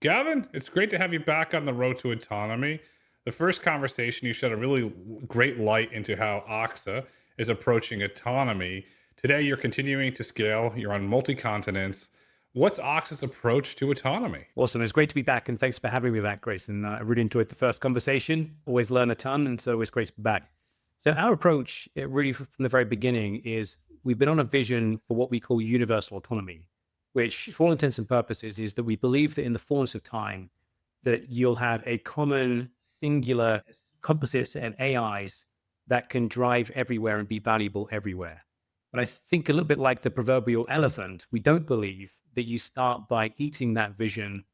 Gavin, it's great to have you back on the road to autonomy. The first conversation, you shed a really great light into how Oxa is approaching autonomy. Today, you're continuing to scale, you're on multi continents. What's Oxa's approach to autonomy? Awesome. It's great to be back, and thanks for having me back, Grayson. I really enjoyed the first conversation. Always learn a ton, and so it's great to be back. So our approach, really from the very beginning, is we've been on a vision for what we call universal autonomy, which, for all intents and purposes, is that we believe that in the fullness of time, that you'll have a common, singular composite set of AIs that can drive everywhere and be valuable everywhere. But I think a little bit like the proverbial elephant, we don't believe that you start by eating that vision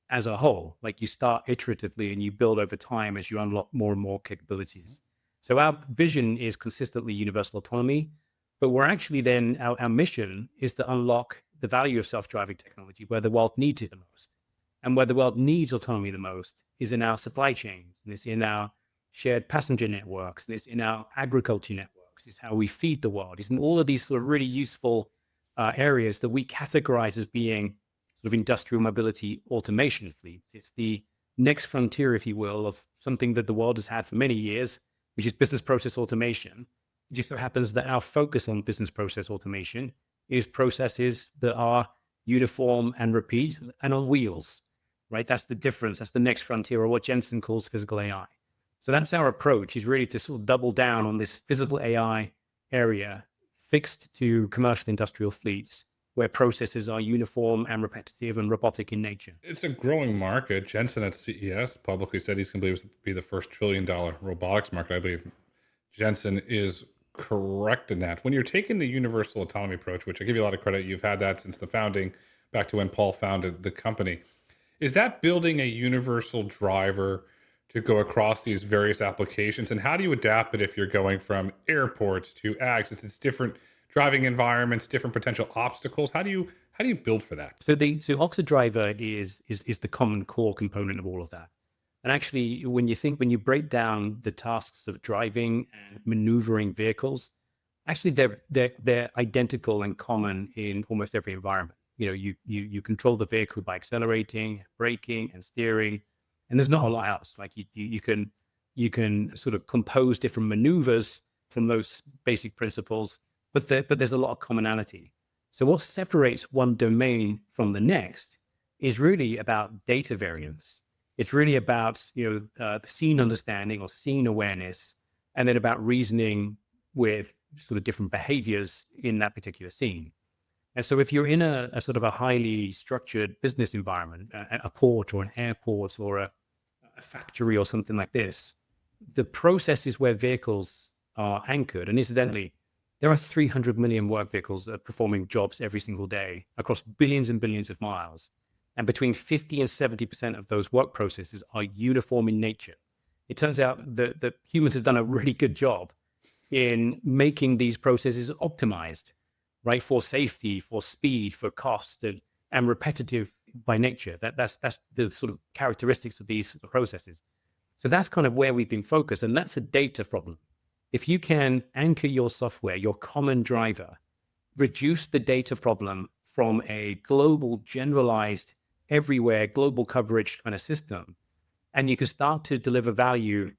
as a whole. Like you start iteratively and you build over time as you unlock more and more capabilities. So our vision is consistently universal autonomy, but we're actually then, our mission is to unlock the value of self-driving technology where the world needs it the most. And where the world needs autonomy the most is in our supply chains, and it's in our shared passenger networks, and it's in our agriculture networks, it's how we feed the world. It's in all of these sort of really useful areas that we categorize as being sort of industrial mobility automation fleets. It's the next frontier, if you will, of something that the world has had for many years, which is business process automation. It just so happens that our focus on business process automation is processes that are uniform and repeat and on wheels, right? That's the difference. That's the next frontier, or what Jensen calls physical AI. So that's our approach, is really to sort of double down on this physical AI area fixed to commercial industrial fleets where processes are uniform and repetitive and robotic in nature. It's a growing market. Jensen at CES publicly said he's going to be the first $1 trillion robotics market. I believe Jensen is correct in that. When you're taking the universal autonomy approach, which I give you a lot of credit, you've had that since the founding, back to when Paul founded the company. Is that building a universal driver to go across these various applications? And how do you adapt it if you're going from airports to ags? It's different driving environments, different potential obstacles. How do you build for that? So Oxa Driver is the common core component of all of that. And actually, when you break down the tasks of driving and maneuvering vehicles, actually they're identical and common in almost every environment. You know, you control the vehicle by accelerating, braking, and steering, and there's not a lot else. Like you can sort of compose different maneuvers from those basic principles, but there's a lot of commonality. So what separates one domain from the next is really about data variance. It's really about the scene understanding or scene awareness, and then about reasoning with sort of different behaviors in that particular scene. And so if you're in a sort of a highly structured business environment, a port or an airport or a factory or something like this, the processes where vehicles are anchored, and incidentally, there are 300 million work vehicles that are performing jobs every single day across billions and billions of miles. And between 50 and 70% of those work processes are uniform in nature. It turns out that humans have done a really good job in making these processes optimized, right? For safety, for speed, for cost, and repetitive by nature. That's the sort of characteristics of these processes. So that's kind of where we've been focused. And that's a data problem. If you can anchor your software, your common driver, reduce the data problem from a global, generalized, everywhere, global coverage kind of system, and you can start to deliver value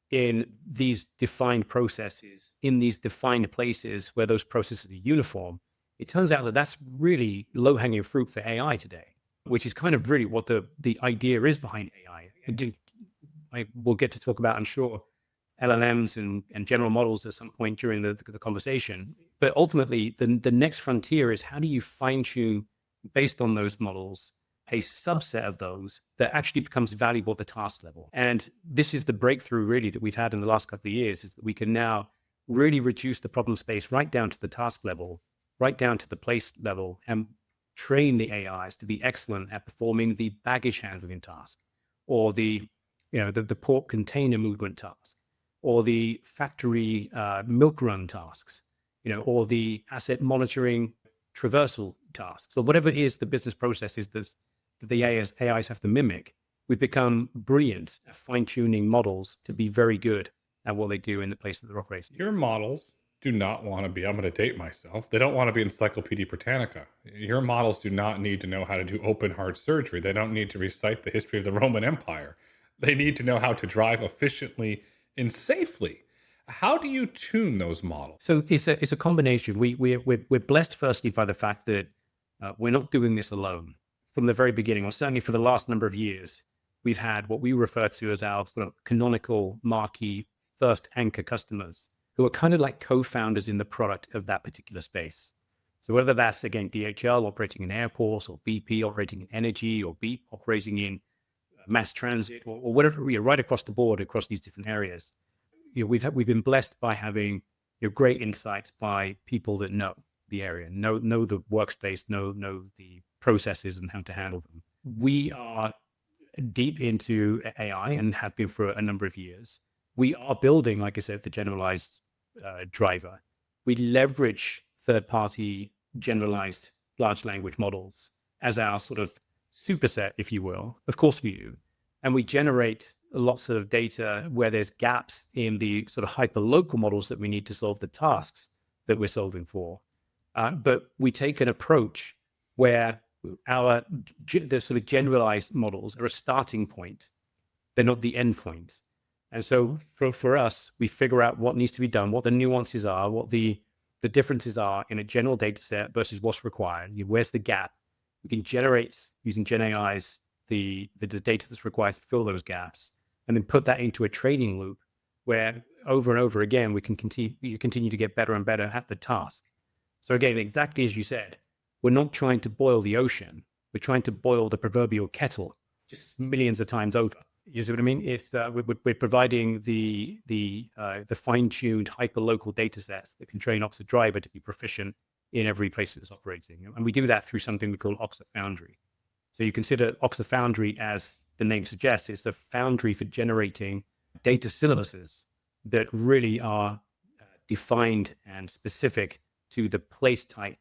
in these defined processes, in these defined places where those processes are uniform, it turns out that that's really low-hanging fruit for AI today, which is kind of really what the idea is behind AI. I will get to talk about, I'm sure, LLMs and general models at some point during the conversation. But ultimately, the next frontier is how do you fine tune based on those models a subset of those that actually becomes valuable at the task level. And this is the breakthrough really that we've had in the last couple of years, is that we can now really reduce the problem space right down to the task level, right down to the place level, and train the AIs to be excellent at performing the baggage handling task, or the port container movement task, or the factory milk run tasks, or the asset monitoring traversal tasks, or whatever it is the business processes that the AIs have to mimic. We've become brilliant at fine-tuning models to be very good at what they do in the place that they're operating. Your models do not want to be, I'm going to date myself. They don't want to be Encyclopedia Britannica. Your models do not need to know how to do open heart surgery. They don't need to recite the history of the Roman Empire. They need to know how to drive efficiently and safely. How do you tune those models? So it's a combination. We're blessed firstly by the fact that we're not doing this alone. From the very beginning, or certainly for the last number of years, we've had what we refer to as our sort of canonical marquee first anchor customers who are kind of like co-founders in the product of that particular space. So whether that's, again, DHL operating in airports, or BP operating in energy, or Beep operating in mass transit, or whatever, right across the board, across these different areas, we've been blessed by having great insights by people that know the area, know the workspace, know the processes and how to handle them. We are deep into AI and have been for a number of years. We are building, like I said, the generalized driver. We leverage third-party generalized large language models as our sort of superset, if you will. Of course we do. And we generate lots of data where there's gaps in the sort of hyper-local models that we need to solve the tasks that we're solving for. But we take an approach where the sort of generalized models are a starting point. They're not the end point. And so for us, we figure out what needs to be done, what the nuances are, what the differences are in a general data set versus what's required. Where's the gap? We can generate, using Gen AIs, the data that's required to fill those gaps, and then put that into a training loop where over and over again, we can continue to get better and better at the task. So again, exactly as you said, we're not trying to boil the ocean. We're trying to boil the proverbial kettle just millions of times over. You see what I mean? It's we're providing the fine-tuned hyper-local data sets that can train Oxa Driver to be proficient in every place it's operating. And we do that through something we call Oxa Foundry. So you consider Oxa Foundry, as the name suggests, it's a foundry for generating data syllabuses that really are defined and specific to the place type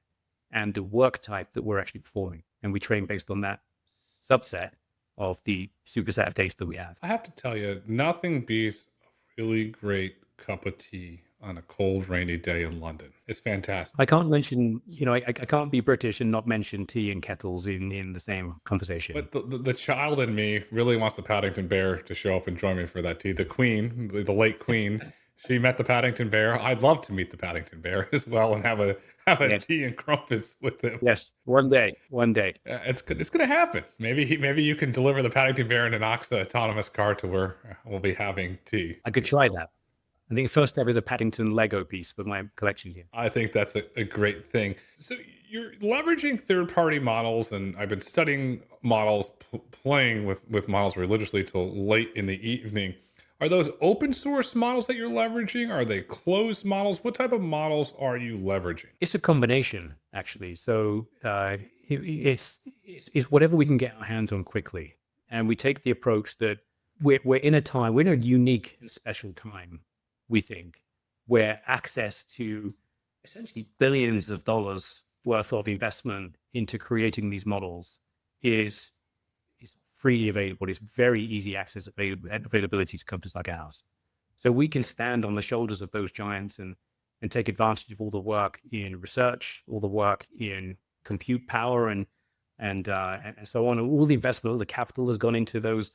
and the work type that we're actually performing. And we train based on that subset of the superset of data that we have. I have to tell you, nothing beats a really great cup of tea on a cold, rainy day in London. It's fantastic. I can't mention, I can't be British and not mention tea and kettles in the same conversation. But the child in me really wants the Paddington Bear to show up and join me for that tea. The Queen, the late Queen, she met the Paddington Bear. I'd love to meet the Paddington Bear as well and have a Yes. tea and crumpets with him. Yes, one day. It's going to happen. Maybe you can deliver the Paddington Bear in an Oxa autonomous car to where we'll be having tea. I could try that. I think the first step is a Paddington Lego piece for my collection here. I think that's a great thing. So you're leveraging third-party models, and I've been studying models, playing with models religiously till late in the evening. Are those open source models that you're leveraging? Are they closed models? What type of models are you leveraging? It's a combination, actually. So it's whatever we can get our hands on quickly. And we take the approach that we're in a unique and special time, we think, where access to essentially billions of dollars worth of investment into creating these models is freely available. It's very easy access availability to companies like ours. So we can stand on the shoulders of those giants and take advantage of all the work in research, all the work in compute power and so on. All the investment, all the capital has gone into those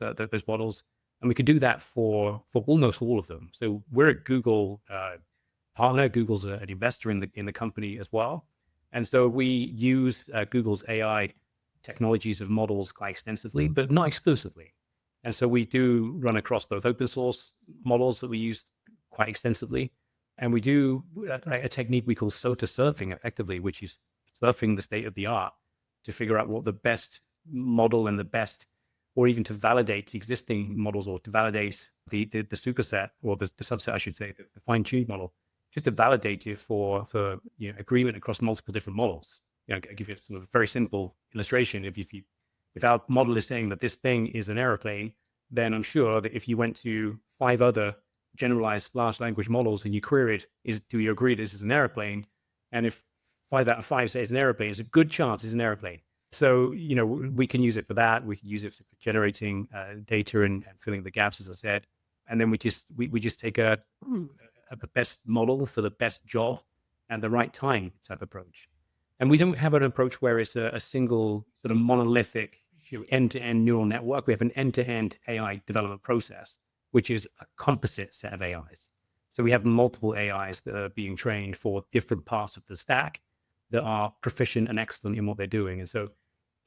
models. And we can do that for almost all of them. So we're a Google partner. Google's an investor in the company as well. And so we use Google's AI technologies of models quite extensively, but not exclusively. And so we do run across both open source models that we use quite extensively. And we do a technique we call SOTA surfing, effectively, which is surfing the state of the art to figure out what the best model and the best, or even to validate existing models, or to validate the superset, or the subset, I should say, the fine-tuned model, just to validate it for agreement across multiple different models. I'll give you a sort of very simple illustration. If our model is saying that this thing is an airplane, then I'm sure that if you went to 5 other generalized large language models and you queried, do you agree this is an airplane? And if 5 out of 5 say it's an airplane, it's a good chance it's an airplane. So, we can use it for that. We can use it for generating data and filling the gaps, as I said. And then we just take a a best model for the best job and the right time type approach. And we don't have an approach where it's a single sort of monolithic end-to-end neural network. We have an end-to-end AI development process, which is a composite set of AIs. So we have multiple AIs that are being trained for different parts of the stack that are proficient and excellent in what they're doing. And so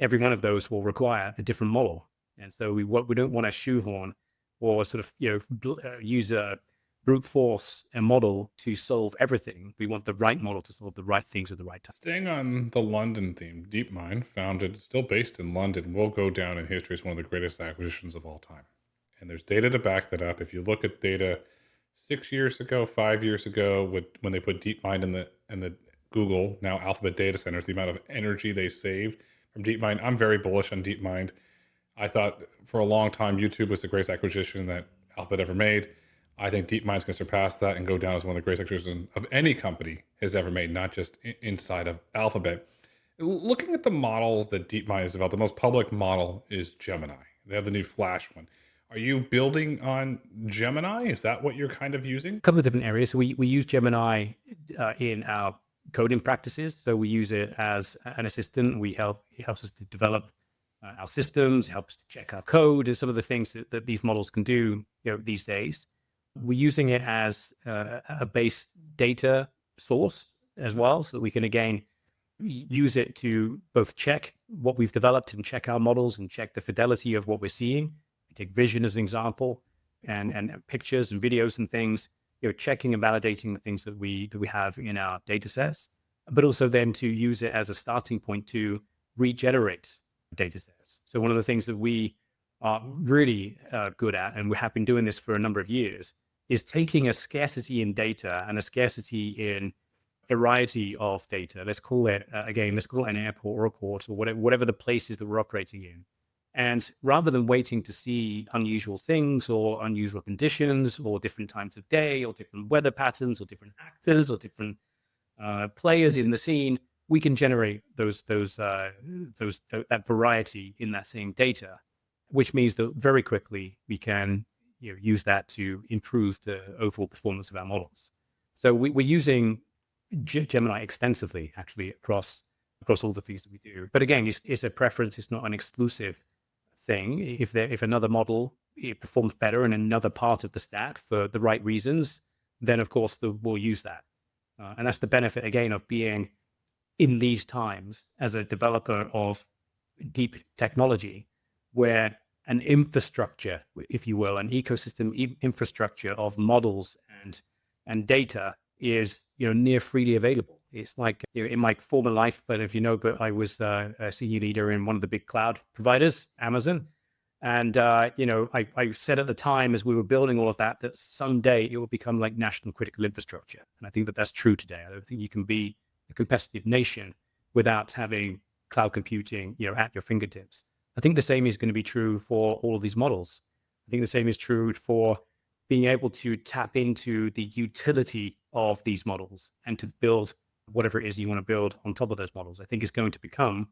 every one of those will require a different model. And so we don't want to shoehorn or sort of use a brute force a model to solve everything. We want the right model to solve the right things at the right time. Staying on the London theme, DeepMind, founded, still based in London, will go down in history as one of the greatest acquisitions of all time. And there's data to back that up. If you look at data 6 years ago, 5 years ago, when they put DeepMind in the Google, now Alphabet data centers, the amount of energy they saved from DeepMind, I'm very bullish on DeepMind. I thought for a long time YouTube was the greatest acquisition that Alphabet ever made. I think DeepMind's going to surpass that and go down as one of the greatest acquisitions of any company has ever made, not just inside of Alphabet. Looking at the models that DeepMind has developed, the most public model is Gemini. They have the new Flash one. Are you building on Gemini? Is that what you're kind of using? A couple of different areas. We use Gemini in our coding practices. So we use it as an assistant. It helps us to develop our systems, helps to check our code, and some of the things that these models can do these days. We're using it as a base data source as well, so that we can again use it to both check what we've developed and check our models and check the fidelity of what we're seeing. We take vision as an example, and pictures and videos and things. Checking and validating the things that we have in our data sets, but also then to use it as a starting point to regenerate data sets. So one of the things that we are really good at, and we have been doing this for a number of years, is taking a scarcity in data and a scarcity in a variety of data. Let's call it, an airport or a port or whatever the places that we're operating in. And rather than waiting to see unusual things or unusual conditions or different times of day or different weather patterns or different actors or different players in the scene, we can generate that variety in that same data, which means that very quickly we can use that to improve the overall performance of our models. So we're using Gemini extensively, actually, across all the things that we do. But again, it's a preference. It's not an exclusive thing. If another model performs better in another part of the stack for the right reasons, then of course we'll use that. And that's the benefit again of being in these times as a developer of deep technology, where an infrastructure, if you will, an ecosystem infrastructure of models and data is near freely available. It's like in my former life, but but I was a senior leader in one of the big cloud providers, Amazon. And, I said at the time as we were building all of that someday it will become like national critical infrastructure. And I think that that's true today. I don't think you can be a competitive nation without having cloud computing, at your fingertips. I think the same is going to be true for all of these models. I think the same is true for being able to tap into the utility of these models and to build whatever it is you want to build on top of those models. I think it's going to become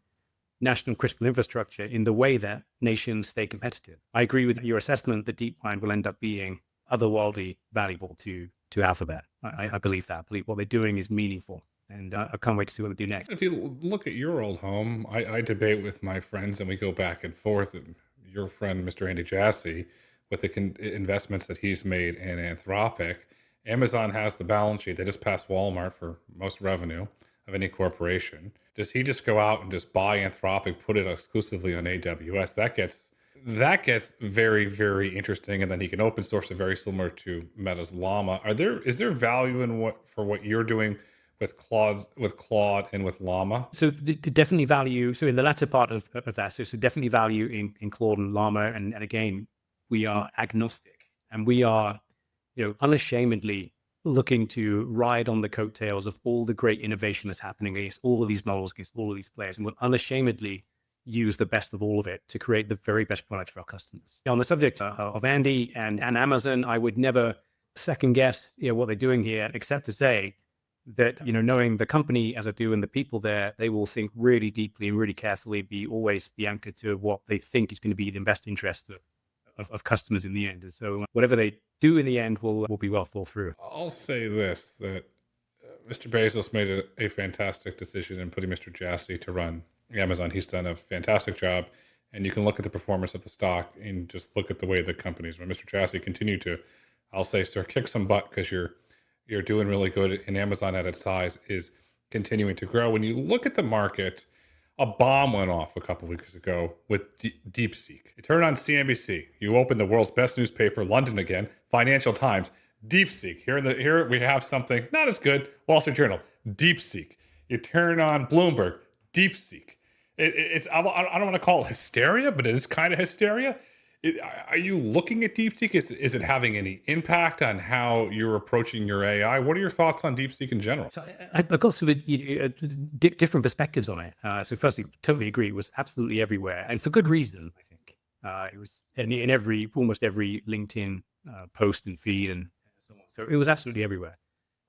national critical infrastructure in the way that nations stay competitive. I agree with your assessment that DeepMind will end up being otherworldly valuable to Alphabet. I believe that. I believe what they're doing is meaningful. And I can't wait to see what they do next. If you look at your old home, I debate with my friends and we go back and forth. And your friend, Mr. Andy Jassy, with the investments that he's made in Anthropic, Amazon has the balance sheet. They just passed Walmart for most revenue of any corporation. Does he just go out and just buy Anthropic, put it exclusively on AWS? That gets very, very interesting. And then he can open source it very similar to Meta's Llama. Is there value in what you're doing with Claude and with Llama? So definitely value. So in the latter part of that, so definitely value in Claude and Llama. And again, we are agnostic and we are, unashamedly looking to ride on the coattails of all the great innovation that's happening against all of these models, against all of these players. And we'll unashamedly use the best of all of it to create the very best product for our customers. On the subject of Andy and Amazon, I would never second guess what they're doing here, except to say that, knowing the company as I do and the people there, they will think really deeply and really carefully, always be anchored to what they think is going to be the best interest of customers in the end. And so whatever they do in the end will be well thought through. I'll say this, that Mr. Bezos made a fantastic decision in putting Mr. Jassy to run Amazon. He's done a fantastic job, and you can look at the performance of the stock and just look at the way the companies run. Mr. Jassy continued to, I'll say, sir, kick some butt because you're doing really good, and Amazon at its size is continuing to grow. When you look at the market, a bomb went off a couple weeks ago with DeepSeek. You turn on CNBC, you open the world's best newspaper, London again, Financial Times, DeepSeek. Here we have something not as good, Wall Street Journal, DeepSeek. You turn on Bloomberg, DeepSeek. It's I don't want to call it hysteria, but it is kind of hysteria. Are you looking at DeepSeek? Is it having any impact on how you're approaching your AI? What are your thoughts on DeepSeek in general? So I've got sort of different perspectives on it. So firstly, totally agree. It was absolutely everywhere, and for good reason, I think. It was in almost every LinkedIn post and feed and so on. So it was absolutely everywhere.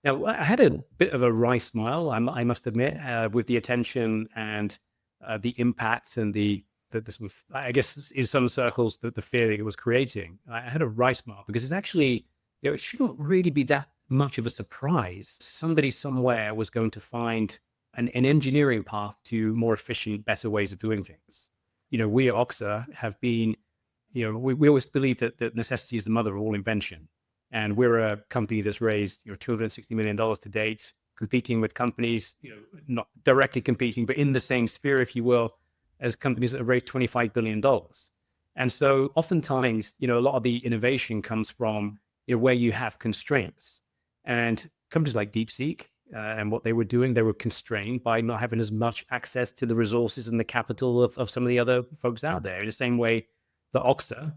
Now, I had a bit of a wry smile, I must admit, with the attention and the impacts and the sort of, I guess in some circles, the fear that it was creating. I had a wry smile because it's actually, it shouldn't really be that much of a surprise. Somebody somewhere was going to find an engineering path to more efficient, better ways of doing things. We at Oxa have been, we always believe that necessity is the mother of all invention. And we're a company that's raised $260 million to date, competing with companies, not directly competing, but in the same sphere, if you will, as companies that have raised $25 billion. And so oftentimes, a lot of the innovation comes from where you have constraints. And companies like DeepSeek and what they were doing, they were constrained by not having as much access to the resources and the capital of some of the other folks out there. In the same way that Oxa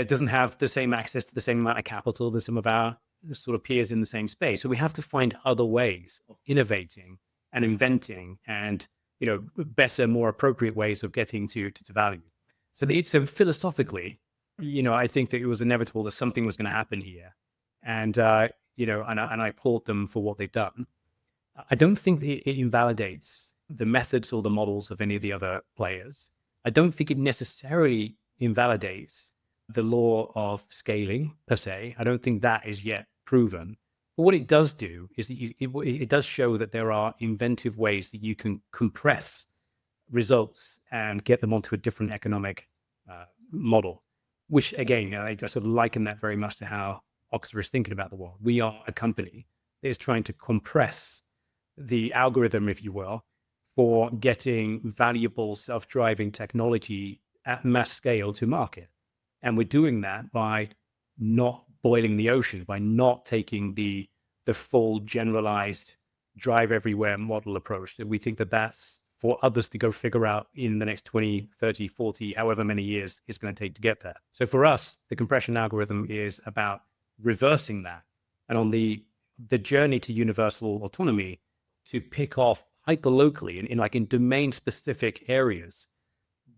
doesn't have the same access to the same amount of capital as some of our sort of peers in the same space. So we have to find other ways of innovating and inventing and better, more appropriate ways of getting to value. So philosophically, I think that it was inevitable that something was going to happen here, and and I applaud them for what they've done. I don't think that it invalidates the methods or the models of any of the other players. I don't think it necessarily invalidates the law of scaling per se. I don't think that is yet proven. But what it does do is that it does show that there are inventive ways that you can compress results and get them onto a different economic model, which again, I sort of liken that very much to how Oxa is thinking about the world. We are a company that is trying to compress the algorithm, if you will, for getting valuable self-driving technology at mass scale to market. And we're doing that by not boiling the ocean, by not taking the full generalized drive everywhere model approach. That we think that that's for others to go figure out in the next 20, 30, 40, however many years it's going to take to get there. So for us, the compression algorithm is about reversing that. And on the journey to universal autonomy, to pick off hyper-locally in domain specific areas,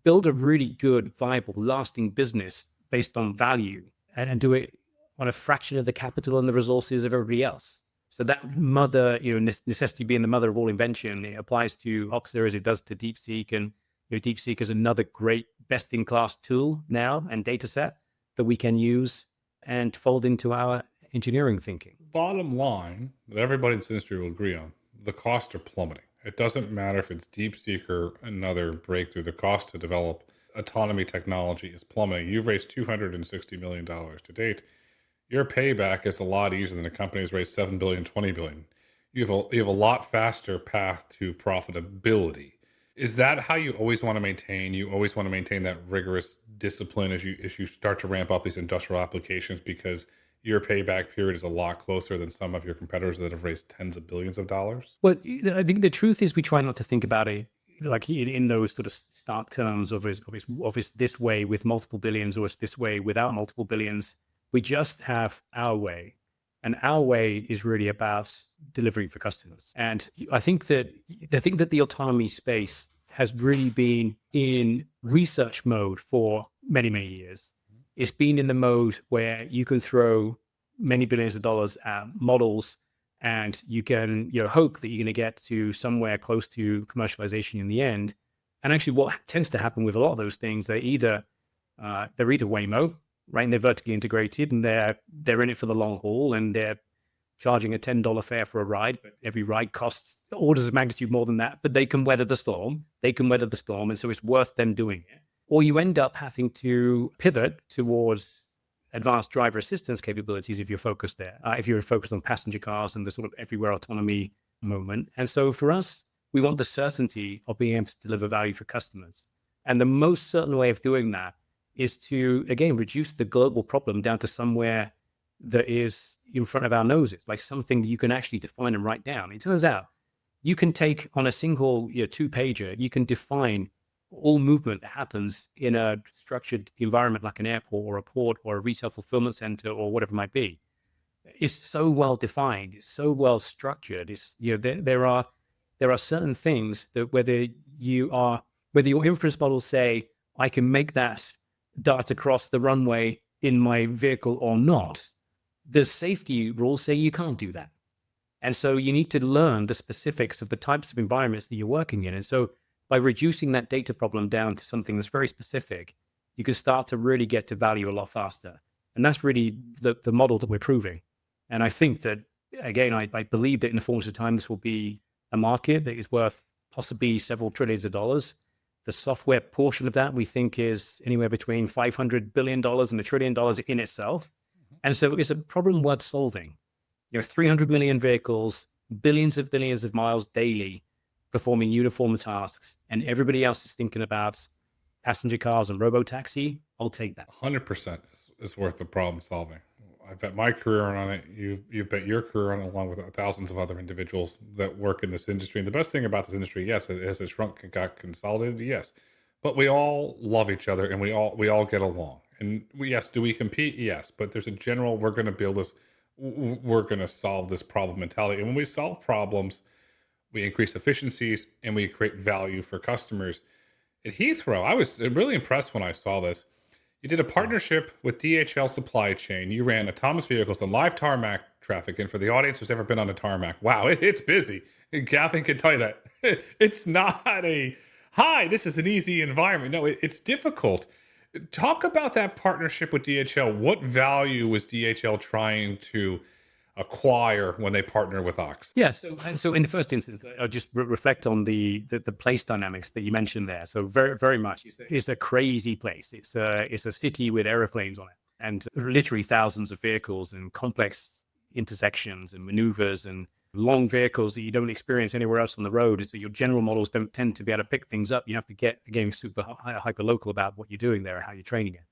build a really good, viable, lasting business based on value and do it on a fraction of the capital and the resources of everybody else. So that mother, necessity being the mother of all invention, it applies to Oxa as it does to DeepSeek. And DeepSeek is another great best-in-class tool now and data set that we can use and fold into our engineering thinking. Bottom line that everybody in this industry will agree on, the costs are plummeting. It doesn't matter if it's DeepSeek or another breakthrough. The cost to develop autonomy technology is plummeting. You've raised $260 million to date. Your payback is a lot easier than a company that's raised $7 billion, $20 billion. You have a lot faster path to profitability. Is that how you always want to maintain? You always want to maintain that rigorous discipline as you start to ramp up these industrial applications, because your payback period is a lot closer than some of your competitors that have raised tens of billions of dollars? Well, I think the truth is we try not to think about it like in those sort of stark terms of it's this way with multiple billions or it's this way without multiple billions. We just have our way. And our way is really about delivering for customers. And I think that the autonomy space has really been in research mode for many, many years. It's been in the mode where you can throw many billions of dollars at models and you can hope that you're going to get to somewhere close to commercialization in the end. And actually what tends to happen with a lot of those things, they're either Waymo, right? And they're vertically integrated, and they're in it for the long haul, and they're charging a $10 fare for a ride, but every ride costs orders of magnitude more than that. But they can weather the storm. They can weather the storm, and so it's worth them doing it. Or you end up having to pivot towards advanced driver assistance capabilities if you're focused there, if you're focused on passenger cars and the sort of everywhere autonomy moment. And so for us, we want the certainty of being able to deliver value for customers. And the most certain way of doing that is to, again, reduce the global problem down to somewhere that is in front of our noses, like something that you can actually define and write down. It turns out you can take on a single 2-pager, you can define all movement that happens in a structured environment like an airport or a port or a retail fulfillment center or whatever it might be. It's so well defined, it's so well structured. It's there are certain things that whether your inference models say I can make that dart across the runway in my vehicle or not, the safety rules say you can't do that. And so you need to learn the specifics of the types of environments that you're working in. And so by reducing that data problem down to something that's very specific, you can start to really get to value a lot faster. And that's really the model that we're proving. And I think that, again, I believe that in the fullness of time, this will be a market that is worth possibly several trillions of dollars. The software portion of that we think is anywhere between $500 billion and $1 trillion in itself. And so it's a problem worth solving. 300 million vehicles, billions of miles daily performing uniform tasks, and everybody else is thinking about passenger cars and robo-taxi. I'll take that. 100% is worth the problem solving. I bet my career on it. You've bet your career on it, along with thousands of other individuals that work in this industry. And the best thing about this industry, yes, has it shrunk and got consolidated? Yes, but we all love each other and we all get along. And yes, do we compete? Yes, but there's a general we're going to build this, we're going to solve this problem mentality. And when we solve problems, we increase efficiencies and we create value for customers. At Heathrow, I was really impressed when I saw this. You did a partnership with DHL Supply Chain. You ran autonomous vehicles on live tarmac traffic. And for the audience who's ever been on a tarmac, wow, it's busy. Gavin can tell you that. It's not hi, this is an easy environment. No, it's difficult. Talk about that partnership with DHL. What value was DHL trying to acquire when they partner with Ox? Yeah. So in the first instance, I'll just reflect on the place dynamics that you mentioned there. So very, very much, it's a crazy place. It's a city with airplanes on it, and literally thousands of vehicles and complex intersections and maneuvers and long vehicles that you don't experience anywhere else on the road. So your general models don't tend to be able to pick things up. You have to get, again, super hyper local about what you're doing there and how you're training it.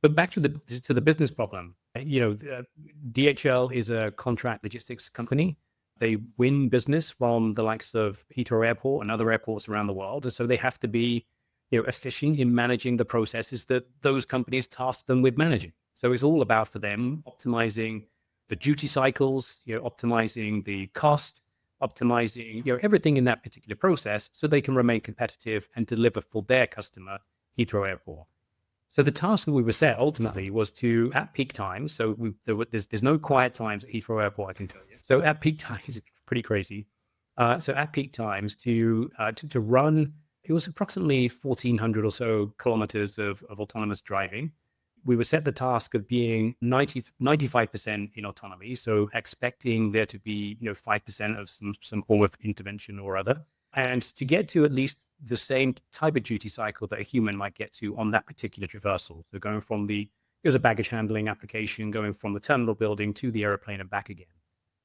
But back to the business problem, DHL is a contract logistics company. They win business from the likes of Heathrow Airport and other airports around the world, and so they have to be, efficient in managing the processes that those companies task them with managing. So it's all about for them optimizing the duty cycles, optimizing the cost, optimizing everything in that particular process, so they can remain competitive and deliver for their customer, Heathrow Airport. So the task that we were set ultimately was to, at peak times, so there's no quiet times at Heathrow Airport, I can tell you. So at peak times, it's pretty crazy. So at peak times to run, it was approximately 1,400 or so kilometers of autonomous driving. We were set the task of being 95% in autonomy, so expecting there to be 5% of some form of intervention or other, and to get to at least the same type of duty cycle that a human might get to on that particular traversal. So going from here's a baggage handling application, going from the terminal building to the airplane and back again.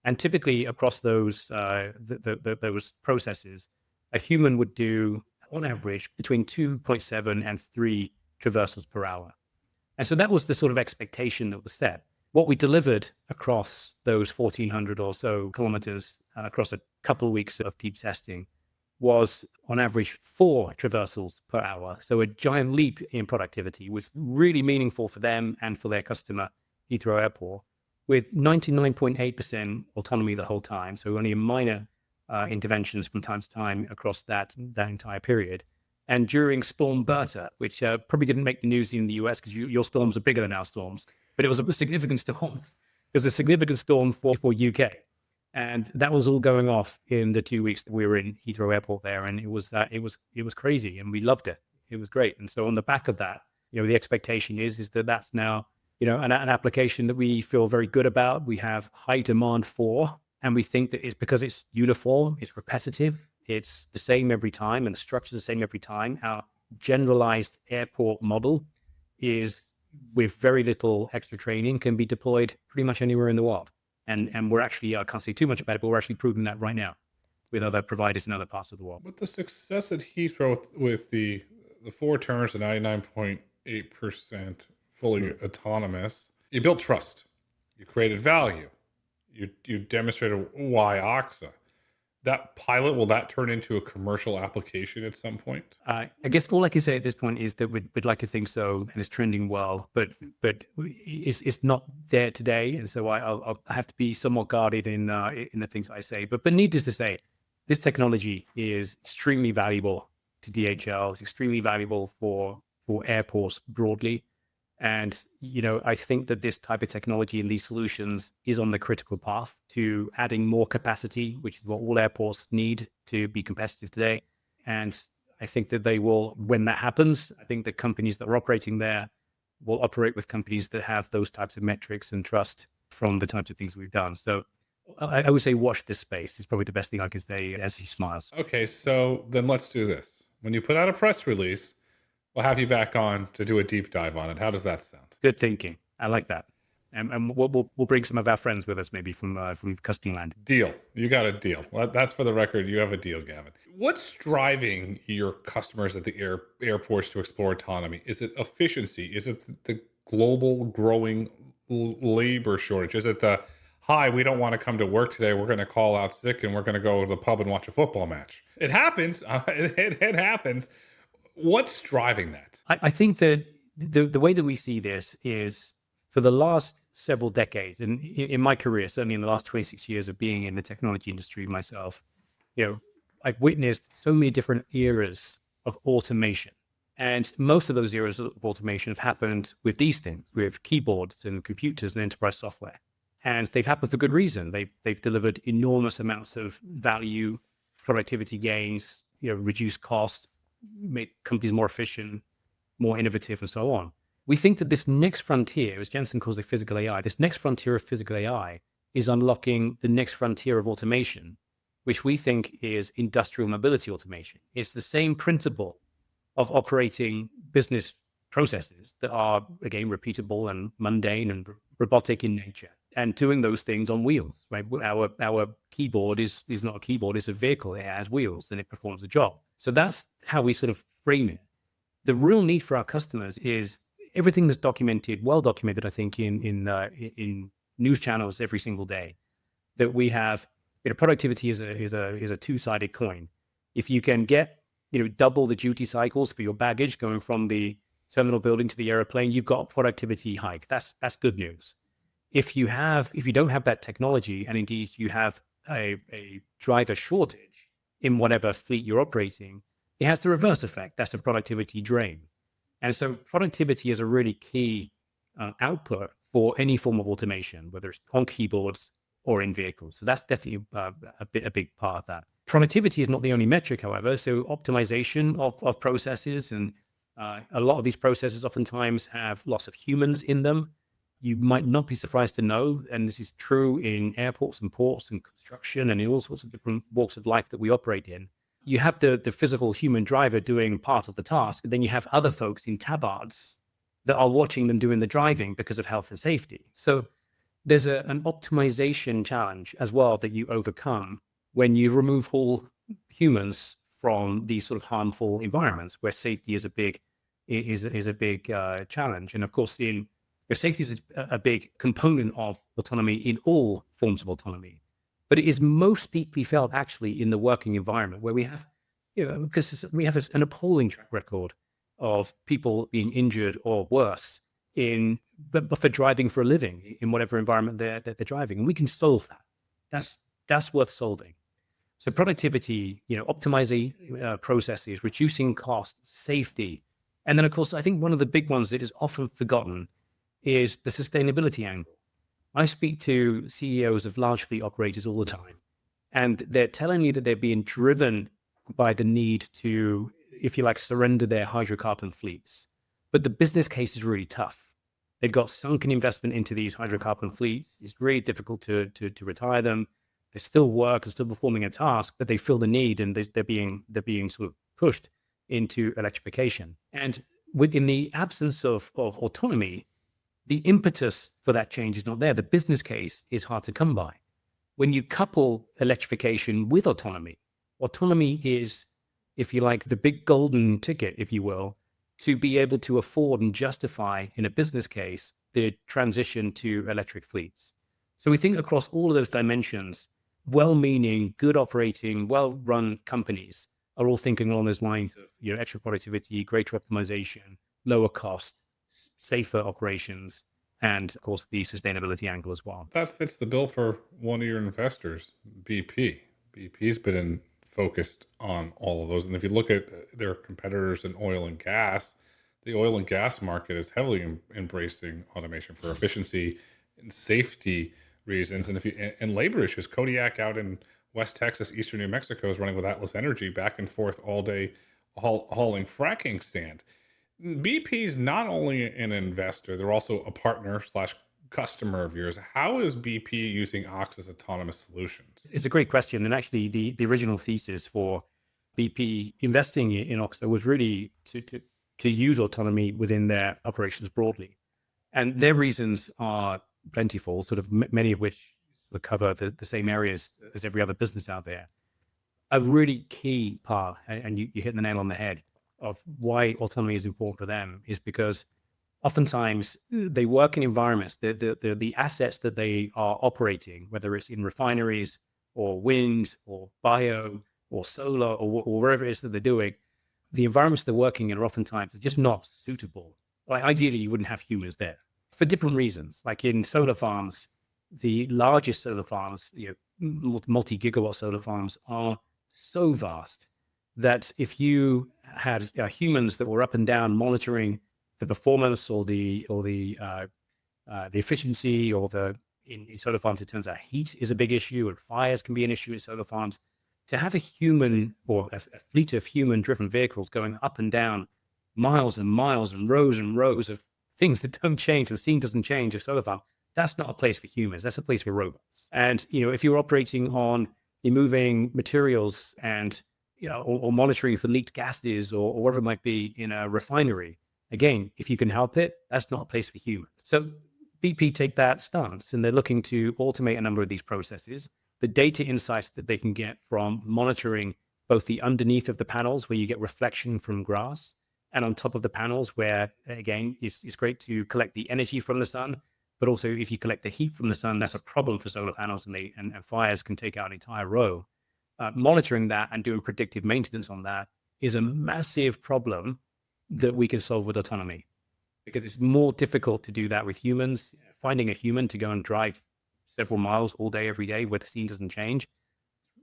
And typically across those those processes, a human would do on average between 2.7 and 3 traversals per hour. And so that was the sort of expectation that was set. What we delivered across those 1,400 or so kilometers across a couple of weeks of deep testing was on average 4 traversals per hour. So a giant leap in productivity was really meaningful for them and for their customer, Heathrow Airport, with 99.8% autonomy the whole time. So only a minor interventions from time to time across that entire period. And during Storm Berta, which probably didn't make the news in the US because your storms are bigger than our storms, but it was a significant storm. It was a significant storm for UK. And that was all going off in the 2 weeks that we were in Heathrow Airport there. And it was crazy and we loved it. It was great. And so on the back of that, the expectation is that that's now an application that we feel very good about, we have high demand for, and we think that it's because it's uniform, it's repetitive, it's the same every time, and the structure is the same every time. Our generalized airport model is, with very little extra training, can be deployed pretty much anywhere in the world. And we're actually, I can't say too much about it, but we're actually proving that right now with other providers in other parts of the world. With the success at Heathrow with the four turns to 99.8% fully autonomous, you built trust, you created value, you demonstrated why Oxa. That pilot, will that turn into a commercial application at some point? I guess all I can say at this point is that we'd like to think so, and it's trending well, but it's not there today, and so I'll have to be somewhat guarded in the things I say. But needless to say, this technology is extremely valuable to DHL. It's extremely valuable for airports broadly, and I think that this type of technology and these solutions is on the critical path to adding more capacity, which is what all airports need to be competitive today. And I think that they will, when that happens, I think the companies that are operating there will operate with companies that have those types of metrics and trust from the types of things we've done. So I would say watch this space. It's probably the best thing I can say as he smiles. Okay, so then let's do this. When you put out a press release, we'll have you back on to do a deep dive on it. How does that sound? Good thinking. I like that. And we'll bring some of our friends with us, maybe from Custom Land. Deal. You got a deal. Well, that's for the record. You have a deal, Gavin. What's driving your customers at the airports to explore autonomy? Is it efficiency? Is it the global growing labor shortage? Is it the, hi, we don't want to come to work today. We're going to call out sick and we're going to go to the pub and watch a football match? It happens. It happens. What's driving that? I think that the way that we see this is, for the last several decades, and in my career, certainly in the last 26 years of being in the technology industry myself, I've witnessed so many different eras of automation. And most of those eras of automation have happened with these things, with keyboards and computers and enterprise software. And they've happened for good reason. They've delivered enormous amounts of value, productivity gains, reduced costs, made companies more efficient, more innovative, and so on. We think that this next frontier, as Jensen calls it physical AI, this next frontier of physical AI is unlocking the next frontier of automation, which we think is industrial mobility automation. It's the same principle of operating business processes that are, again, repeatable and mundane and robotic in nature, and doing those things on wheels, right? Our keyboard is not a keyboard, it's a vehicle. It has wheels and it performs a job. So that's how we sort of frame it. The real need for our customers is everything that's documented, well documented, I think, in news channels every single day, that we have, productivity is a two-sided coin. If you can get, double the duty cycles for your baggage going from the terminal building to the airplane, you've got a productivity hike. That's good news. If you don't have that technology, and indeed you have a driver shortage in whatever fleet you're operating, it has the reverse effect. That's a productivity drain. And so productivity is a really key output for any form of automation, whether it's on keyboards or in vehicles. So that's definitely a big part of that. Productivity is not the only metric, however. So optimization of processes, and a lot of these processes oftentimes have lots of humans in them. You might not be surprised to know, and this is true in airports and ports and construction and in all sorts of different walks of life that we operate in. You have the physical human driver doing part of the task, and then you have other folks in tabards that are watching them doing the driving because of health and safety. So there's an optimization challenge as well that you overcome when you remove all humans from these sort of harmful environments where safety is a big challenge. And of course, safety is a big component of autonomy in all forms of autonomy. But it is most deeply felt actually in the working environment, where we have, because we have an appalling track record of people being injured or worse but for driving for a living in whatever environment they're driving. And we can solve that. That's worth solving. So productivity, optimizing processes, reducing costs, safety. And then, of course, I think one of the big ones that is often forgotten is the sustainability angle. I speak to CEOs of large fleet operators all the time, and they're telling me that they're being driven by the need to, if you like, surrender their hydrocarbon fleets. But the business case is really tough. They've got sunken investment into these hydrocarbon fleets. It's really difficult to retire them. They still work, they're still performing a task, but they feel the need, and they're being sort of pushed into electrification. And in the absence of autonomy, the impetus for that change is not there. The business case is hard to come by. When you couple electrification with autonomy is, if you like, the big golden ticket, if you will, to be able to afford and justify in a business case the transition to electric fleets. So we think across all of those dimensions, well-meaning, good operating, well-run companies are all thinking along those lines of, extra productivity, greater optimization, lower cost, safer operations, and of course the sustainability angle as well. That fits the bill for one of your investors, BP. BP's been focused on all of those. And if you look at their competitors in oil and gas, the oil and gas market is heavily embracing automation for efficiency and safety reasons. And and labor issues, Kodiak out in West Texas, Eastern New Mexico is running with Atlas Energy back and forth all day, hauling fracking sand. BP's not only an investor, they're also a partner slash customer of yours. How is BP using Oxa's autonomous solutions? It's a great question. And actually, the original thesis for BP investing in Oxa was really to use autonomy within their operations broadly. And their reasons are plentiful, sort of many of which will cover the same areas as every other business out there. A really key part, and you hit the nail on the head, of why autonomy is important for them is because oftentimes they work in environments, the assets that they are operating, whether it's in refineries or wind or bio or solar or wherever it is that they're doing, the environments they're working in are oftentimes just not suitable. Like ideally, you wouldn't have humans there for different reasons. Like in solar farms, the largest solar farms, multi-gigawatt solar farms are so vast that if you had humans that were up and down monitoring the performance or the efficiency or in solar farms, it turns out heat is a big issue and fires can be an issue in solar farms. To have a human or a fleet of human-driven vehicles going up and down miles and miles and rows of things that don't change, the scene doesn't change of solar farm, that's not a place for humans. That's a place for robots. And if you're operating on moving materials and or monitoring for leaked gases or whatever it might be in a refinery, again, if you can help it, that's not a place for humans. So BP take that stance, and they're looking to automate a number of these processes. The data insights that they can get from monitoring both the underneath of the panels, where you get reflection from grass, and on top of the panels, where again, it's great to collect the energy from the sun, but also if you collect the heat from the sun, that's a problem for solar panels, and fires can take out an entire row. Monitoring that and doing predictive maintenance on that is a massive problem that we can solve with autonomy, because it's more difficult to do that with humans. Finding a human to go and drive several miles all day, every day, where the scene doesn't change,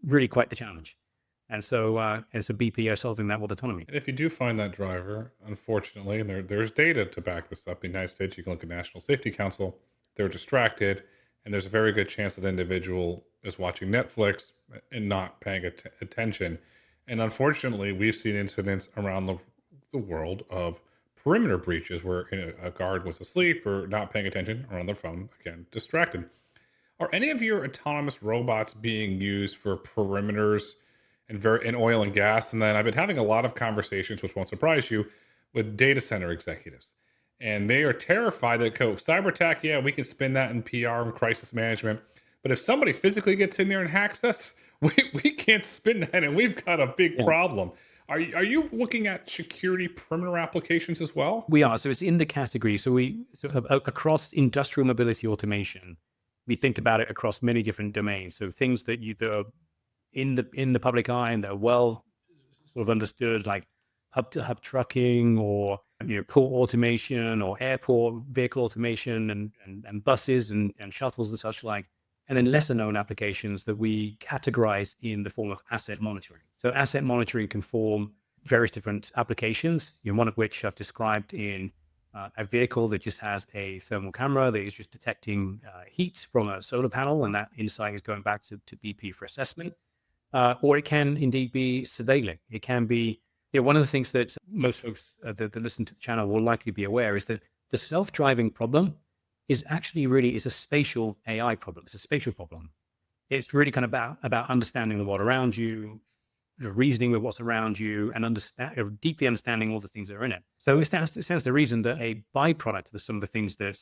really quite the challenge. And so BP are solving that with autonomy. And if you do find that driver, unfortunately, and there's data to back this up, in the United States, you can look at National Safety Council, they're distracted, and there's a very good chance that individual is watching Netflix and not paying attention. And unfortunately, we've seen incidents around the world of perimeter breaches where a guard was asleep or not paying attention or on their phone, again, distracted. Are any of your autonomous robots being used for perimeters in oil and gas? And then I've been having a lot of conversations, which won't surprise you, with data center executives. And they are terrified that cyber attack, yeah, we can spin that in PR and crisis management. But if somebody physically gets in there and hacks us, we can't spin that, and we've got a big problem. Are you looking at security perimeter applications as well? We are. So it's in the category. So we sort of across industrial mobility automation, we think about it across many different domains. So things that are in the public eye and that are well sort of understood, like hub-to-hub trucking or port automation or airport vehicle automation and buses and shuttles and such like. And then lesser known applications that we categorize in the form of asset monitoring. So asset monitoring can form various different applications, one of which I've described in a vehicle that just has a thermal camera that is just detecting heat from a solar panel, and that insight is going back to BP for assessment. Or it can indeed be surveilling. It can be, one of the things that most folks that listen to the channel will likely be aware is that The self-driving problem is actually really is a spatial AI problem. It's a spatial problem. It's really kind of about understanding the world around you, reasoning with what's around you, and deeply understanding all the things that are in it. So it stands to reason that a byproduct of some of the things that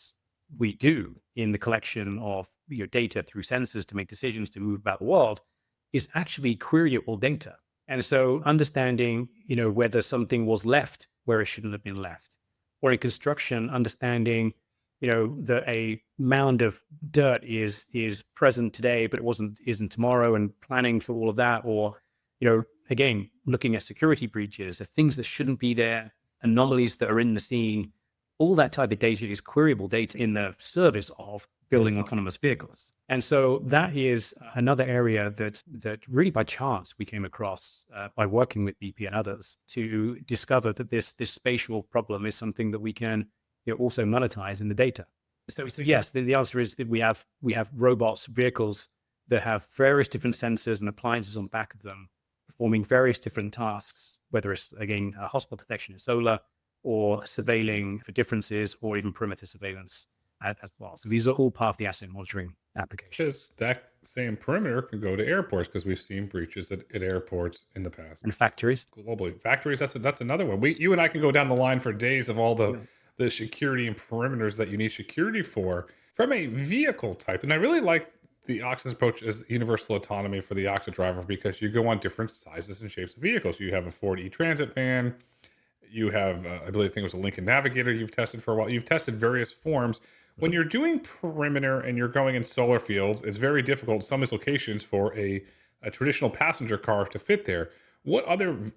we do in the collection of data through sensors to make decisions to move about the world is actually queryable data. And so understanding, whether something was left where it shouldn't have been left, or in construction, understanding, that a mound of dirt is present today, but isn't tomorrow, and planning for all of that, or again, looking at security breaches, the things that shouldn't be there, anomalies that are in the scene, all that type of data is queryable data in the service of building autonomous vehicles. And so that is another area that really by chance we came across by working with BP and others to discover that this spatial problem is something that we can also monetize in the data. So yes, the answer is that we have robots, vehicles that have various different sensors and appliances on the back of them, performing various different tasks, whether it's, again, hospital detection in solar, or surveilling for differences, or even perimeter surveillance as well. So these are all part of the asset monitoring application. Because that same perimeter can go to airports, because we've seen breaches at airports in the past. And factories. Globally, factories, that's another one. You and I can go down the line for days of all Yeah. the security and perimeters that you need security for from a vehicle type. And I really like the Oxa's approach as universal autonomy for the Oxa driver, because you go on different sizes and shapes of vehicles. You have a Ford e-Transit van. You have, I think it was a Lincoln Navigator you've tested for a while. You've tested various forms. When you're doing perimeter and you're going in solar fields, it's very difficult in some locations for a traditional passenger car to fit there. What other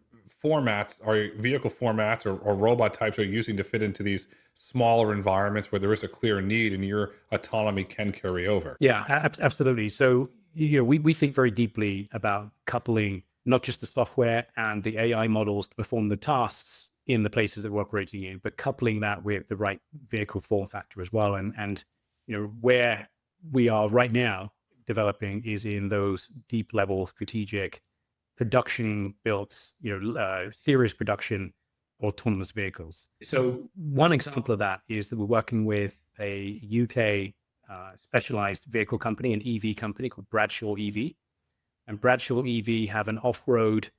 formats vehicle formats or robot types are you using to fit into these smaller environments where there is a clear need and your autonomy can carry over? Yeah, absolutely. So, we think very deeply about coupling not just the software and the AI models to perform the tasks in the places that we're operating in, but coupling that with the right vehicle form factor as well. And where we are right now developing is in those deep level strategic production built, serious production autonomous vehicles. So one example of that is that we're working with a UK specialized vehicle company, an EV company called Bradshaw EV. And Bradshaw EV have an off-road,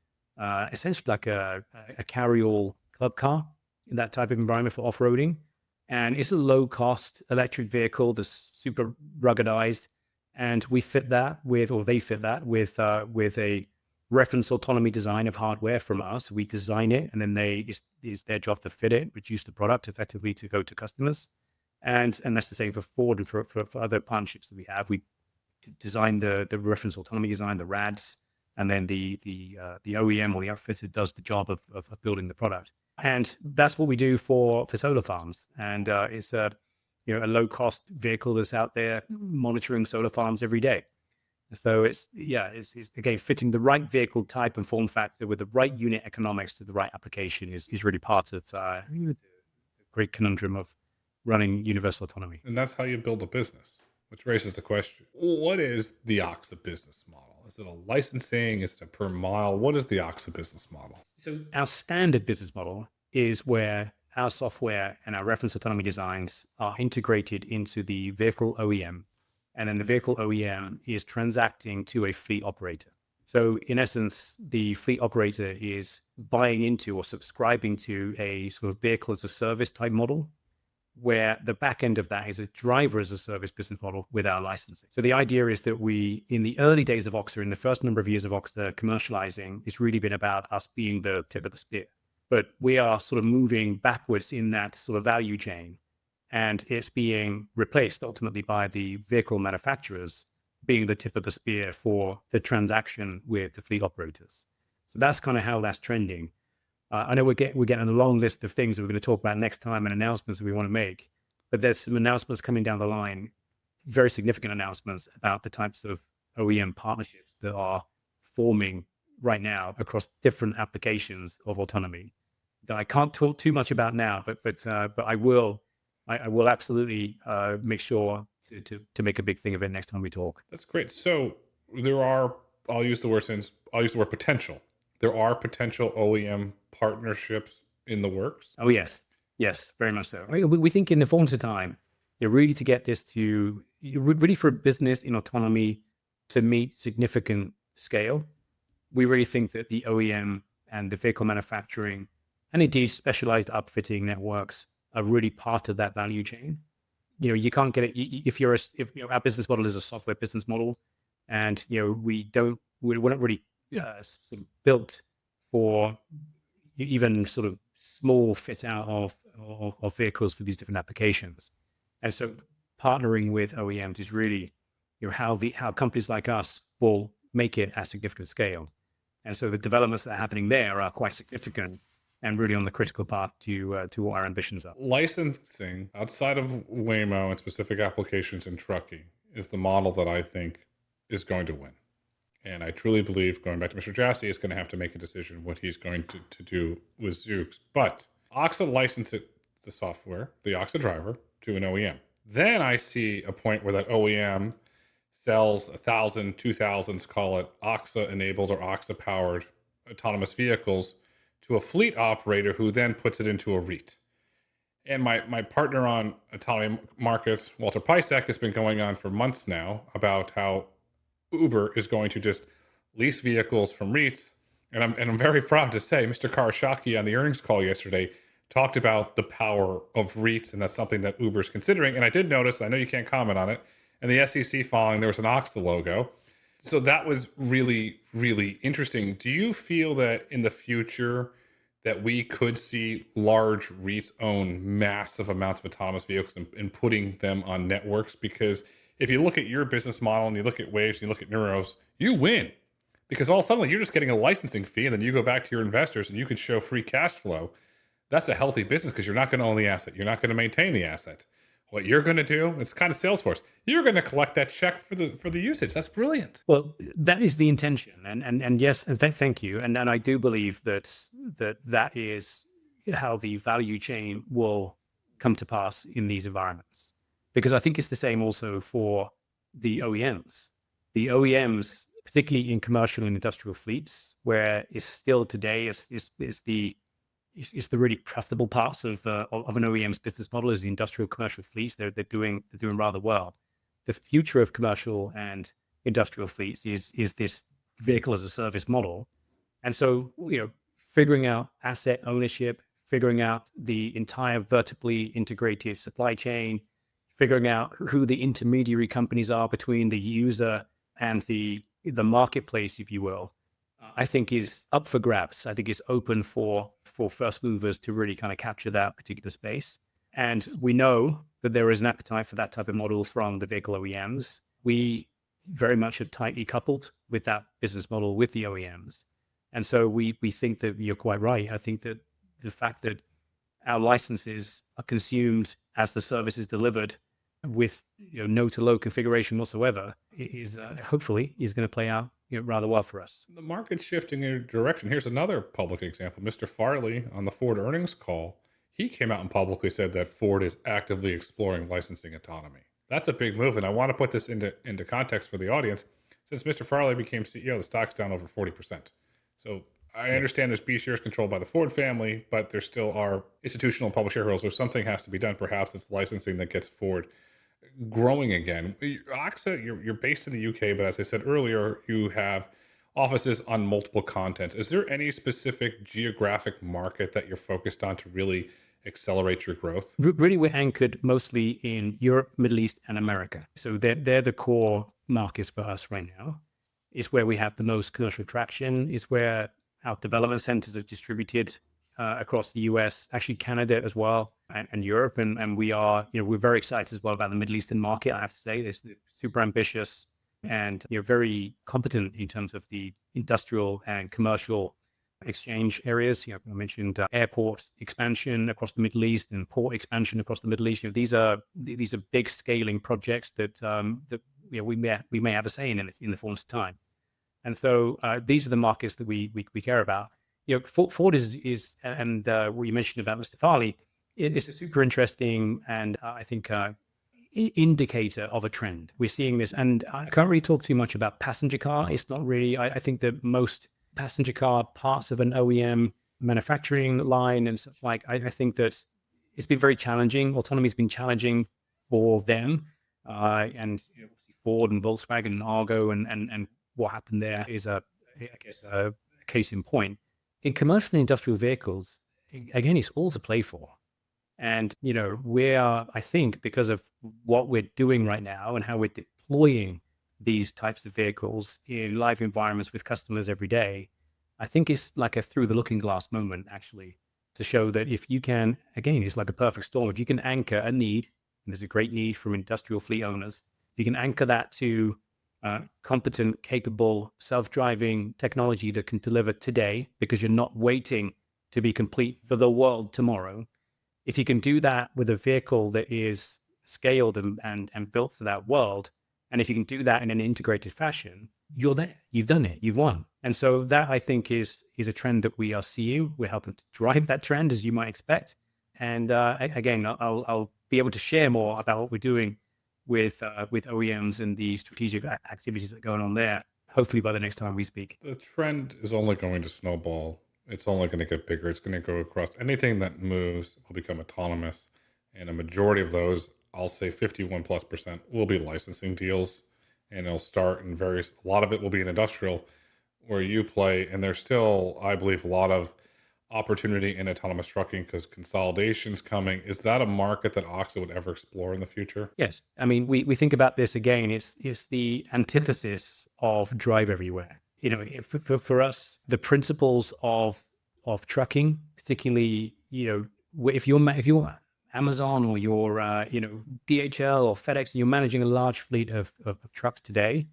essentially like a carry-all club car in that type of environment for off-roading. And it's a low-cost electric vehicle that's super ruggedized. And we fit that with, or they fit that with a reference autonomy design of hardware from us. We design it, and then it's their job to fit it, produce the product effectively to go to customers. And that's the same for Ford and for other partnerships that we have. We design the reference autonomy design, the RADs, and then the OEM or the outfitter does the job of building the product. And that's what we do for solar farms. And it's a low cost vehicle that's out there monitoring solar farms every day. So it's again fitting the right vehicle type and form factor with the right unit economics to the right application is really part of the great conundrum of running universal autonomy. And that's how you build a business, which raises the question: what is the Oxa business model? Is it a licensing? Is it a per mile? What is the Oxa business model? So our standard business model is where our software and our reference autonomy designs are integrated into the vehicle OEM, and then the vehicle OEM is transacting to a fleet operator. So in essence, the fleet operator is buying into or subscribing to a sort of vehicle as a service type model, where the back end of that is a driver as a service business model with our licensing. So the idea is that we, in the early days of Oxa, in the first number of years of Oxa commercializing, it's really been about us being the tip of the spear. But we are sort of moving backwards in that sort of value chain, and it's being replaced ultimately by the vehicle manufacturers being the tip of the spear for the transaction with the fleet operators. So that's kind of how that's trending. I know we're getting a long list of things that we're going to talk about next time and announcements that we want to make, but there's some announcements coming down the line, very significant announcements about the types of OEM partnerships that are forming right now across different applications of autonomy that I can't talk too much about now, but I will absolutely make sure to make a big thing of it next time we talk. That's great. So there are, I'll use the word potential. There are potential OEM partnerships in the works. Oh yes. Yes, very much so. We think in the fullness of time, really to get this to really for a business in autonomy to meet significant scale, we really think that the OEM and the vehicle manufacturing and indeed specialized upfitting networks are really part of that value chain. You can't get it if if our business model is a software business model, and we're not really sort of built for even sort of small fit out of vehicles for these different applications. And so partnering with OEMs is really how companies like us will make it at significant scale. And so the developments that are happening there are quite significant and really on the critical path to what our ambitions are. Licensing outside of Waymo and specific applications in trucking is the model that I think is going to win. And I truly believe, going back to Mr. Jassy, is going to have to make a decision what he's going to do with Zoox. But Oxa licensed the software, the Oxa driver, to an OEM. Then I see a point where that OEM sells 1,000, 2,000, call it Oxa-enabled or Oxa-powered autonomous vehicles to a fleet operator who then puts it into a REIT. And my partner on autonomy markets, Walter Piesack, has been going on for months now about how Uber is going to just lease vehicles from REITs. And I'm very proud to say Mr. Karashaki on the earnings call yesterday talked about the power of REITs, and that's something that Uber is considering. And I did notice, I know you can't comment on it, and the SEC filing, there was an Oxa logo. So that was really, really interesting. Do you feel that in the future that we could see large REITs own massive amounts of autonomous vehicles and putting them on networks? Because if you look at your business model and you look at Waves and you look at Neuros, you win. Because all of a sudden you're just getting a licensing fee, and then you go back to your investors and you can show free cash flow. That's a healthy business because you're not going to own the asset. You're not going to maintain the asset. What you're going to do, it's kind of Salesforce. You're going to collect that check for the usage. That's brilliant. Well, that is the intention, and yes, and thank you. And I do believe that is how the value chain will come to pass in these environments, because I think it's the same also for the OEMs. The OEMs, particularly in commercial and industrial fleets, where it's still today is the really profitable parts of an OEM's business model is the industrial commercial fleets. They're doing rather well. The future of commercial and industrial fleets is this vehicle as a service model. And so, figuring out asset ownership, figuring out the entire vertically integrated supply chain, figuring out who the intermediary companies are between the user and the marketplace, if you will, I think is up for grabs. I think it's open for first movers to really kind of capture that particular space. And we know that there is an appetite for that type of model from the vehicle OEMs. We very much are tightly coupled with that business model with the OEMs. And so we think that you're quite right. I think that the fact that our licenses are consumed as the service is delivered with no to low configuration whatsoever is hopefully is going to play out rather well for us. The market's shifting in a direction. Here's another public example. Mr. Farley on the Ford earnings call, he came out and publicly said that Ford is actively exploring licensing autonomy. That's a big move, and I want to put this into context for the audience. Since Mr. Farley became CEO, the stock's down over 40%. So I understand there's B shares controlled by the Ford family, but there still are institutional and public shareholders. So something has to be done. Perhaps it's licensing that gets Ford growing again. Oxa, you're based in the UK, but as I said earlier, you have offices on multiple continents. Is there any specific geographic market that you're focused on to really accelerate your growth? Really, we're anchored mostly in Europe, Middle East, and America. So they're the core markets for us right now. It's where we have the most commercial traction. It's where our development centers are distributed across the US, actually Canada as well, and Europe. And we are, we're very excited as well about the Middle Eastern market. I have to say, they're super ambitious and very competent in terms of the industrial and commercial exchange areas. I mentioned airport expansion across the Middle East and port expansion across the Middle East. These are big scaling projects that we may have a say in the fullness of time. And so these are the markets that we care about. Ford is and what you mentioned about Mr. Farley, it's a super interesting and I think indicator of a trend. We're seeing this, and I can't really talk too much about passenger car. It's not really. I think that most passenger car parts of an OEM manufacturing line and stuff like. I think that it's been very challenging. Autonomy has been challenging for them, and obviously Ford and Volkswagen and Argo and what happened there is I guess, a case in point. In commercial and industrial vehicles, again, it's all to play for. And, we are, I think, because of what we're doing right now and how we're deploying these types of vehicles in live environments with customers every day, I think it's like a through the looking glass moment, actually, to show that if you can, again, it's like a perfect storm. If you can anchor a need, and there's a great need from industrial fleet owners, if you can anchor that to competent, capable, self-driving technology that can deliver today, because you're not waiting to be complete for the world tomorrow. If you can do that with a vehicle that is scaled and built for that world, and if you can do that in an integrated fashion, you're there. You've done it. You've won. And so that, I think, is a trend that we are seeing. We're helping to drive that trend, as you might expect. And again, I'll be able to share more about what we're doing with OEMs and the strategic activities that are going on there, hopefully by the next time we speak. The trend is only going to snowball. It's only going to get bigger. It's going to go across anything that moves will become autonomous. And a majority of those, I'll say 51+%, will be licensing deals. And it'll start in a lot of it will be in industrial where you play. And there's still, I believe, a lot of opportunity in autonomous trucking because consolidation's coming. Is that a market that Oxa would ever explore in the future? Yes. I mean, we think about this again. It's the antithesis of drive everywhere. For us, the principles of trucking, particularly, if you're Amazon or you're DHL or FedEx, and you're managing a large fleet of trucks today,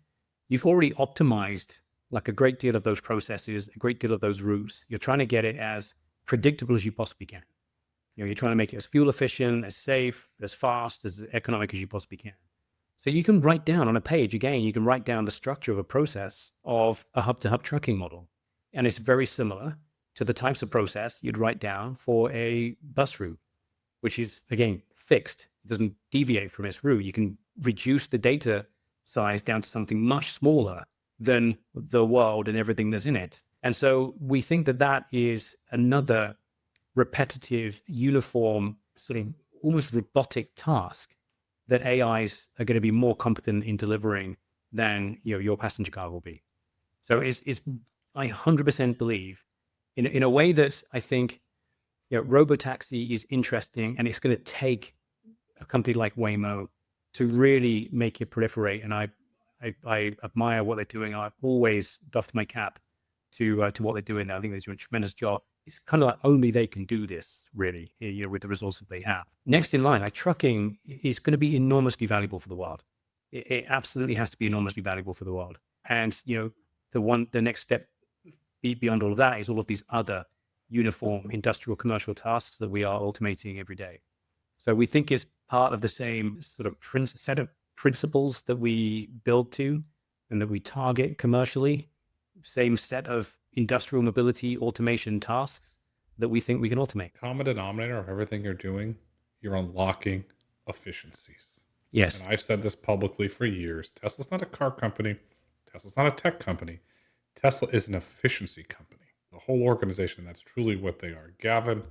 you've already optimized like a great deal of those processes, a great deal of those routes. You're trying to get it as predictable as you possibly can. You're trying to make it as fuel efficient, as safe, as fast, as economic as you possibly can. So you can write down on a page, again, you can write down the structure of a process of a hub-to-hub trucking model. And it's very similar to the types of process you'd write down for a bus route, which is, again, fixed. It doesn't deviate from its route. You can reduce the data size down to something much smaller than the world and everything that's in it. And so we think that that is another repetitive, uniform, sort of almost robotic task that AIs are going to be more competent in delivering than your passenger car will be. So I 100% believe in a way that I think robotaxi is interesting, and it's going to take a company like Waymo to really make it proliferate. And I admire what they're doing. I've always doffed my cap to what they're doing. I think they're doing a tremendous job. It's kind of like only they can do this, really, with the resources they have. Next in line, like trucking is going to be enormously valuable for the world. It absolutely has to be enormously valuable for the world. And the next step beyond all of that is all of these other uniform industrial commercial tasks that we are automating every day. So we think it's part of the same sort of set of principles that we build to and that we target commercially, same set of industrial mobility automation tasks that we think we can automate. Common denominator of everything you're doing, you're unlocking efficiencies. Yes. And I've said this publicly for years. Tesla's not a car company. Tesla's not a tech company. Tesla is an efficiency company. The whole organization, that's truly what they are. Gavin,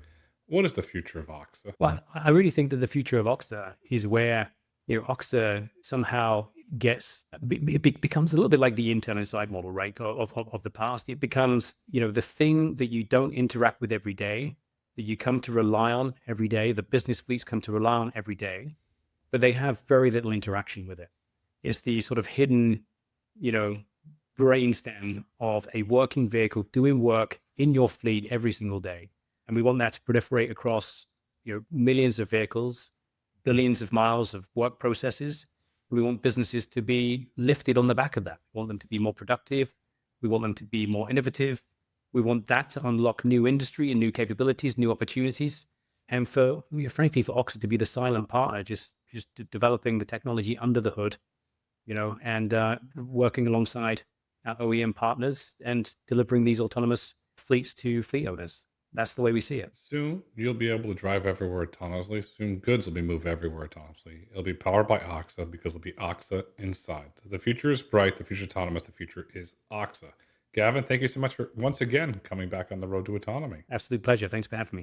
what is the future of Oxa? Well, I really think that the future of Oxa is where Oxa somehow becomes a little bit like the Intel Inside model, right? Of the past. It becomes, the thing that you don't interact with every day, that you come to rely on every day, the business fleets come to rely on every day, but they have very little interaction with it. It's the sort of hidden, brainstem of a working vehicle doing work in your fleet every single day. And we want that to proliferate across, millions of vehicles, billions of miles of work processes. We want businesses to be lifted on the back of that. We want them to be more productive. We want them to be more innovative. We want that to unlock new industry and new capabilities, new opportunities. And frankly, for Oxa to be the silent partner, just developing the technology under the hood, and working alongside our OEM partners and delivering these autonomous fleets to fleet owners. That's the way we see it. Soon, you'll be able to drive everywhere autonomously. Soon, goods will be moved everywhere autonomously. It'll be powered by Oxa because it'll be Oxa inside. The future is bright. The future is autonomous. The future is Oxa. Gavin, thank you so much for once again coming back on the road to autonomy. Absolute pleasure. Thanks for having me.